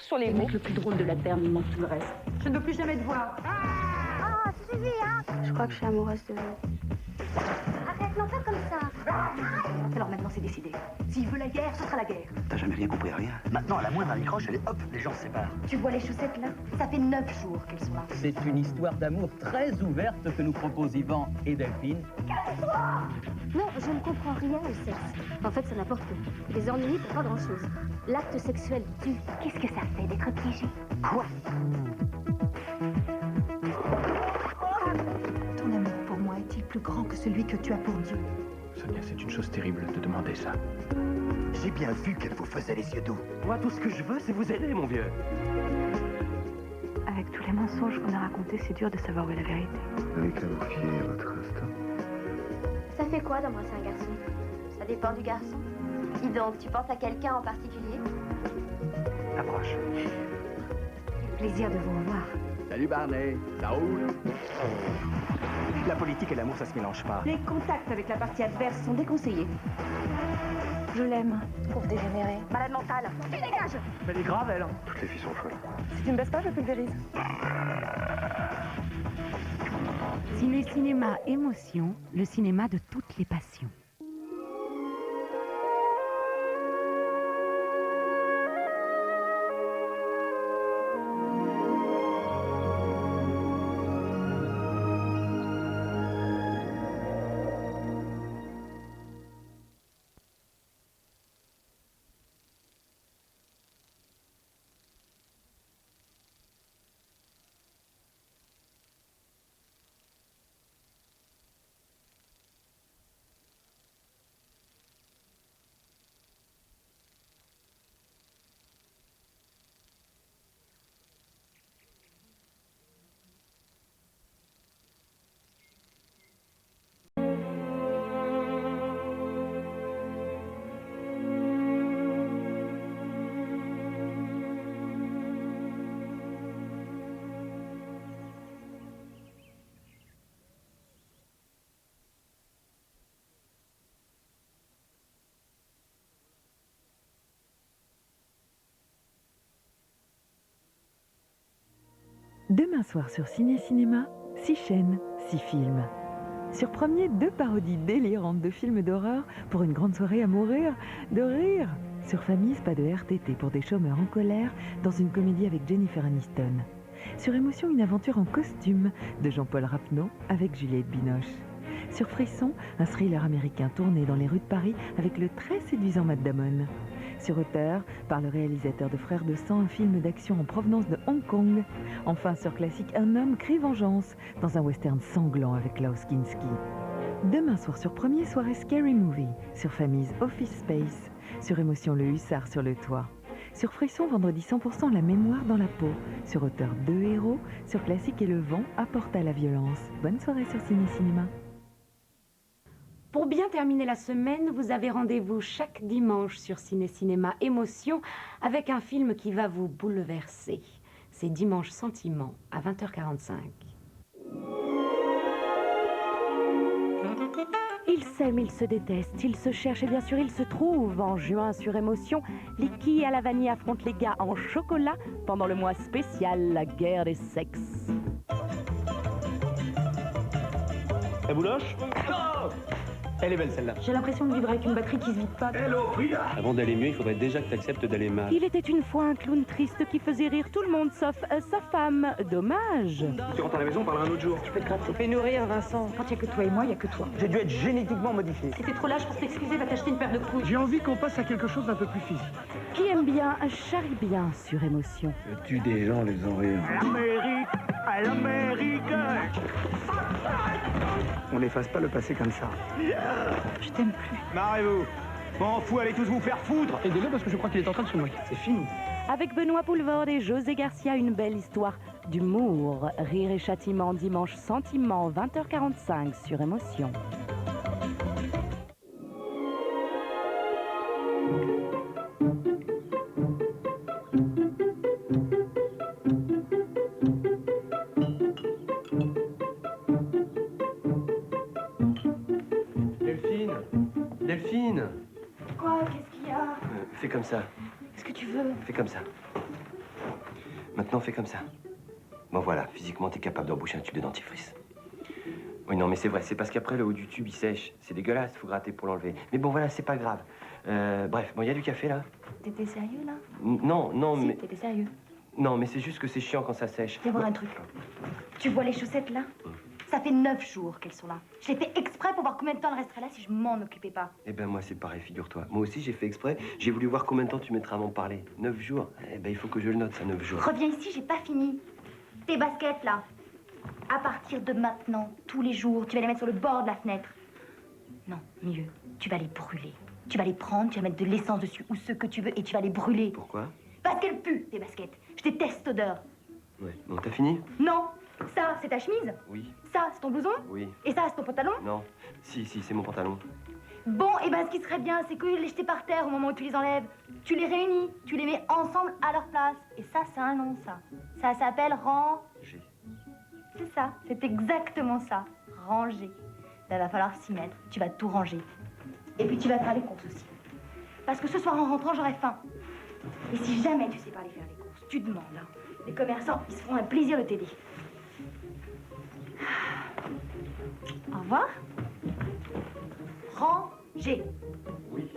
sur les mots. Le plus drôle de la terre, il manque tout le reste. Je ne veux plus jamais te voir. Oh, c'est suffit, hein. Je crois que je suis amoureuse de vous. Arrête, non, pas comme ça. Alors maintenant, c'est décidé. S'il veut la guerre, ce sera la guerre. T'as jamais rien compris à rien. Maintenant, à la moindre décroche, allez, hop, les gens se séparent. Tu vois les chaussettes là? Ça fait 9 jours qu'elles sont là. C'est une histoire d'amour très ouverte que nous proposent Yvan et Delphine. Non, je ne comprends rien au sexe. En fait, ça n'apporte que des ennuis pour pas grand-chose. L'acte sexuel tue. Qu'est-ce que ça fait d'être piégé? Quoi? Ton amour pour moi est-il plus grand que celui que tu as pour Dieu? Sonia, c'est une chose terrible de demander ça. J'ai bien vu qu'elle vous faisait les yeux doux. Moi, tout ce que je veux, c'est vous aider, mon vieux. Avec tous les mensonges qu'on a racontés, c'est dur de savoir où est la vérité. Avec à vous fier à votre instinct. Ça fait quoi d'embrasser un garçon? Ça dépend du garçon. Dis donc, tu penses à quelqu'un en particulier? Approche. Plaisir de vous revoir. Salut Barney, ça roule? La politique et l'amour, ça se mélange pas. Les contacts avec la partie adverse sont déconseillés. Je l'aime. Pauvre dégénéré. Malade mentale. Tu dégages. Elle est grave, elle. Toutes les filles sont folles. Si tu me baisses pas, je pulvérise. Ciné-cinéma émotion, le cinéma de toutes les passions. Demain soir sur Ciné-Cinéma, 6 chaînes, 6 films. Sur Premier, 2 parodies délirantes de films d'horreur pour une grande soirée à mourir de rire. Sur Famille, pas de RTT pour des chômeurs en colère dans une comédie avec Jennifer Aniston. Sur Émotion, une aventure en costume de Jean-Paul Rapneau avec Juliette Binoche. Sur Frisson, un thriller américain tourné dans les rues de Paris avec le très séduisant Matt Damon. Sur Auteur, par le réalisateur de Frères de sang, un film d'action en provenance de Hong Kong. Enfin sur Classique, un homme crie vengeance dans un western sanglant avec Klaus Kinski. Demain soir sur Premier, soirée Scary Movie. Sur Famille, Office Space. Sur Émotion, le hussard sur le toit. Sur Frisson, vendredi 100% la mémoire dans la peau. Sur Auteur, 2 héros. Sur Classique et le vent apporte à la violence. Bonne soirée sur Ciné-Cinéma. Pour bien terminer la semaine, vous avez rendez-vous chaque dimanche sur Ciné-Cinéma Émotion avec un film qui va vous bouleverser. C'est Dimanche Sentiment à 20h45. Ils s'aiment, ils se détestent, ils se cherchent et bien sûr ils se trouvent. En juin sur Émotion, les quilles à la vanille affrontent les gars en chocolat pendant le mois spécial La guerre des sexes. La bouloche? Elle est belle celle-là. J'ai l'impression de vivre avec une batterie qui se vide pas. Hello, Frida. Avant d'aller mieux, il faudrait déjà que tu acceptes d'aller mal. Il était une fois un clown triste qui faisait rire tout le monde sauf sa femme. Dommage. Tu rentres à la maison, on parlera un autre jour. Tu peux te gratter. Fais nourrir, Vincent. Quand il n'y a que toi et moi, il n'y a que toi. J'ai dû être génétiquement modifié. Si t'es trop lâche pour t'excuser, va t'acheter une paire de couilles. J'ai envie qu'on passe à quelque chose d'un peu plus physique. Qui aime bien charrie bien sur Émotion. Je tue des gens, les en rire. À l'Amérique. On n'efface pas le passé comme ça. Je t'aime plus. Marrez-vous. M'en fous, allez tous vous faire foutre. Aidez-le parce que je crois qu'il est en train de se noyer. C'est fini. Avec Benoît Poulvord et José Garcia, une belle histoire d'humour. Rire et châtiment, dimanche sentiment, 20h45 sur Émotion. Delphine. Quoi? Qu'est-ce qu'il y a? Fais comme ça. Qu'est-ce que tu veux? Fais comme ça. Maintenant, fais comme ça. Bon, voilà, physiquement, t'es capable d'embaucher un tube de dentifrice. Oui, non, mais c'est vrai, c'est parce qu'après, le haut du tube, il sèche. C'est dégueulasse, faut gratter pour l'enlever. Mais bon, voilà, c'est pas grave. Bref, bon, il y a du café, là? T'étais sérieux, là? Non, non, Si, mais... t'étais sérieux. Non, mais c'est juste que c'est chiant quand ça sèche. Viens voir un truc. Tu vois les chaussettes, là? Ça fait 9 jours qu'elles sont là. Je l'ai fait exprès pour voir combien de temps elles resteraient là si je m'en occupais pas. Eh ben, moi, c'est pareil, figure-toi. Moi aussi, j'ai fait exprès. J'ai voulu voir combien de temps tu mettras à m'en parler. 9 jours? Eh ben, il faut que je le note, ça, 9 jours. Reviens ici, j'ai pas fini. Tes baskets, là. À partir de maintenant, tous les jours, tu vas les mettre sur le bord de la fenêtre. Non, mieux. Tu vas les brûler. Tu vas les prendre, tu vas mettre de l'essence dessus ou ce que tu veux et tu vas les brûler. Pourquoi? Parce qu'elles puent, tes baskets. Je déteste cette odeur. Ouais. Bon, t'as fini? Non. Ça, c'est ta chemise? Oui. Ça, c'est ton blouson? Oui. Et ça, c'est ton pantalon? Non. Si, c'est mon pantalon. Bon, et ben ce qui serait bien, c'est que les jeter par terre au moment où tu les enlèves. Tu les réunis, tu les mets ensemble à leur place. Et ça, c'est un nom, ça. Ça s'appelle ranger. C'est ça, c'est exactement ça. Ranger. Ben, va falloir s'y mettre. Tu vas tout ranger. Et puis tu vas faire les courses aussi. Parce que ce soir en rentrant, j'aurai faim. Et si jamais tu sais pas aller faire les courses, tu demandes. Hein. Les commerçants, ils se feront un plaisir de t'aider. Au revoir. Ranger. Oui.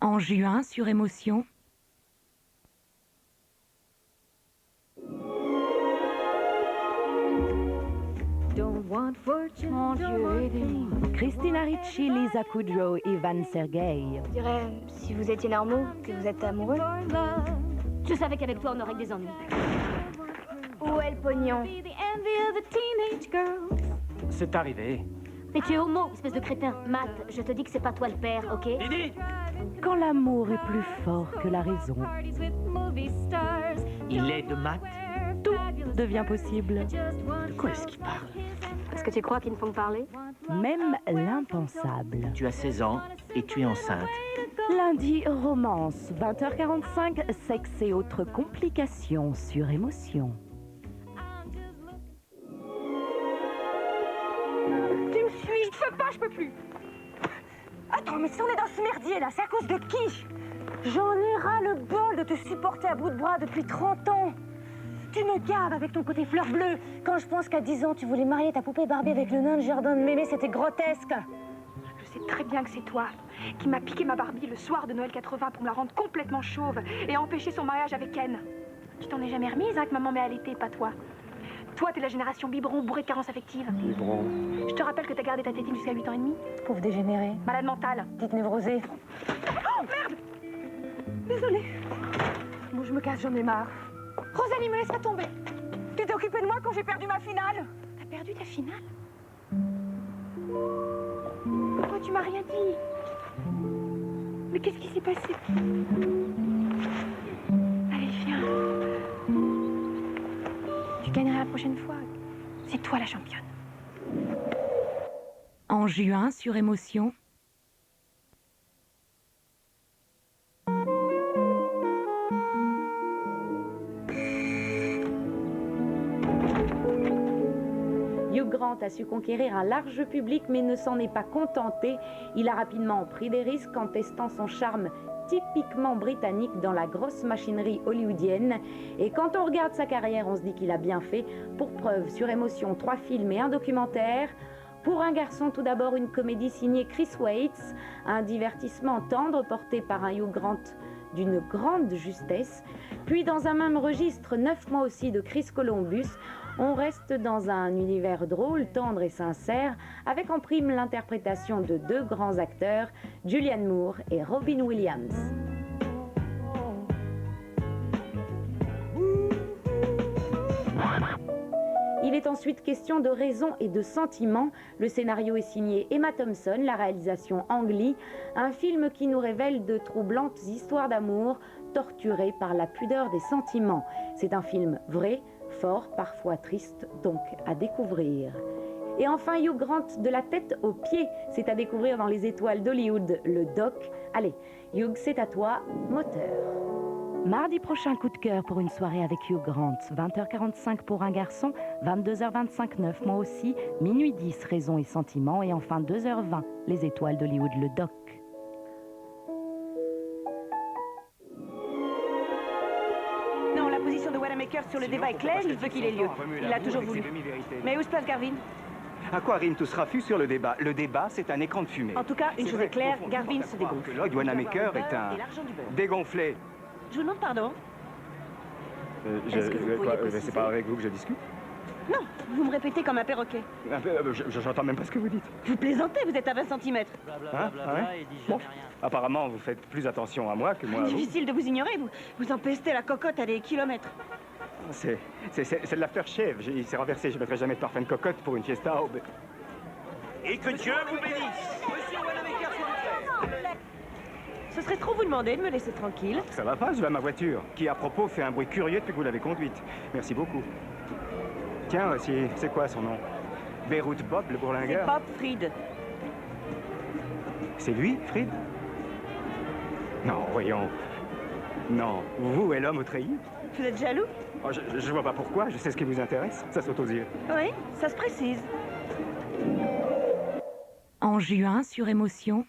En juin, sur Émotion. Mon Dieu, aidez-moi. Christina Ricci, Lisa Kudrow, Ivan Sergei. Je dirais, si vous étiez normaux, que vous êtes amoureux. Je savais qu'avec toi, on aurait que des ennuis. Où est le pognon? C'est arrivé. Mais tu es homo, espèce de crétin. Matt, je te dis que c'est pas toi le père, ok? Didi! Quand l'amour est plus fort que la raison, Il est de maths. tout devient possible. De quoi est-ce qu'il parle? Est-ce que tu crois qu'ils ne font que parler? Même l'impensable. Tu as 16 ans et tu es enceinte. Lundi, romance, 20h45, sexe et autres complications sur Émotion. Tu me suis? Je peux pas, je peux plus. Attends, mais si on est dans ce merdier là, c'est à cause de qui? J'en ai ras le bol de te supporter à bout de bras depuis 30 ans. Tu me gaves avec ton côté fleur bleue. Quand je pense qu'à 10 ans, tu voulais marier ta poupée Barbie avec le nain de jardin de mémé, c'était grotesque. Je sais très bien que c'est toi qui m'as piqué ma Barbie le soir de Noël 80 pour me la rendre complètement chauve et empêcher son mariage avec Ken. Tu t'en es jamais remise, hein, que maman m'ait allaitée, pas toi. Toi, t'es la génération biberon bourrée de carences affectives. Biberon. Je te rappelle que t'as gardé ta tétine jusqu'à 8 ans et demi. Pauvre dégénéré. Malade mentale. Petite névrosée. Oh, merde! Désolée. Bon, je me casse, j'en ai marre. Rosalie, me laisse pas tomber. Tu t'es occupée de moi quand j'ai perdu ma finale. T'as perdu ta finale? Pourquoi tu m'as rien dit? Mais qu'est-ce qui s'est passé? Allez, viens. Tu gagneras la prochaine fois. C'est toi la championne. En juin, sur Émotion. Hugh Grant a su conquérir un large public mais ne s'en est pas contenté. Il a rapidement pris des risques en testant son charme typiquement britannique dans la grosse machinerie hollywoodienne. Et quand on regarde sa carrière, on se dit qu'il a bien fait. Pour preuve, sur Émotion, 3 films et un documentaire. Pour un garçon, tout d'abord, une comédie signée Chris Waits, un divertissement tendre porté par un Hugh Grant d'une grande justesse. Puis dans un même registre, 9 mois aussi de Chris Columbus, on reste dans un univers drôle, tendre et sincère, avec en prime l'interprétation de 2 grands acteurs, Julianne Moore et Robin Williams. Il est ensuite question de raison et de sentiment. Le scénario est signé Emma Thompson, la réalisation Ang Lee, un film qui nous révèle de troublantes histoires d'amour torturées par la pudeur des sentiments. C'est un film vrai, fort, parfois triste, donc à découvrir. Et enfin, Hugh Grant de la tête aux pieds, c'est à découvrir dans Les Étoiles d'Hollywood, le doc. Allez, Hugh, c'est à toi, moteur. Mardi prochain, coup de cœur pour une soirée avec Hugh Grant. 20h45 pour un garçon, 22h25, 9 mois aussi, minuit 10, raison et sentiment, et enfin 2h20, Les Étoiles d'Hollywood, le doc. Non, de Wanamaker sur le débat est claire, il veut qu'il ait lieu. Il l'a toujours voulu. Mais où se place Garvin? À quoi rime tout ce raffut sur le débat? Le débat, c'est un écran de fumée. En tout cas, une chose est claire, Garvin se dégonfle. Lloyd Wanamaker est un dégonflé. Je vous demande pardon. C'est pas avec vous que je discute? Non, vous me répétez comme un perroquet. J'entends même pas ce que vous dites. Vous plaisantez, vous êtes à 20 cm. Hein? Ah ouais? Bon, apparemment, vous faites plus attention à moi que moi à vous. Difficile de vous ignorer, vous empestez la cocotte à des kilomètres. C'est de l'aftershave. Il s'est renversé, je ne mettrai jamais de parfum de cocotte pour une fiesta. Oh, Et que Dieu vous bénisse. Monsieur Wanamaker, s'il vous plaît. Ce serait trop vous demander de me laisser tranquille. Ça va pas, je vais à ma voiture, qui à propos fait un bruit curieux depuis que vous l'avez conduite. Merci beaucoup. Tiens, c'est quoi son nom? Beyrouth Bob, le bourlingueur? C'est Bob Fried. C'est lui, Fried? Non, voyons. Non, vous et l'homme au treillis? Vous êtes jaloux? Oh, je vois pas pourquoi, je sais ce qui vous intéresse. Ça saute aux yeux. Oui, ça se précise. En juin, sur Émotion,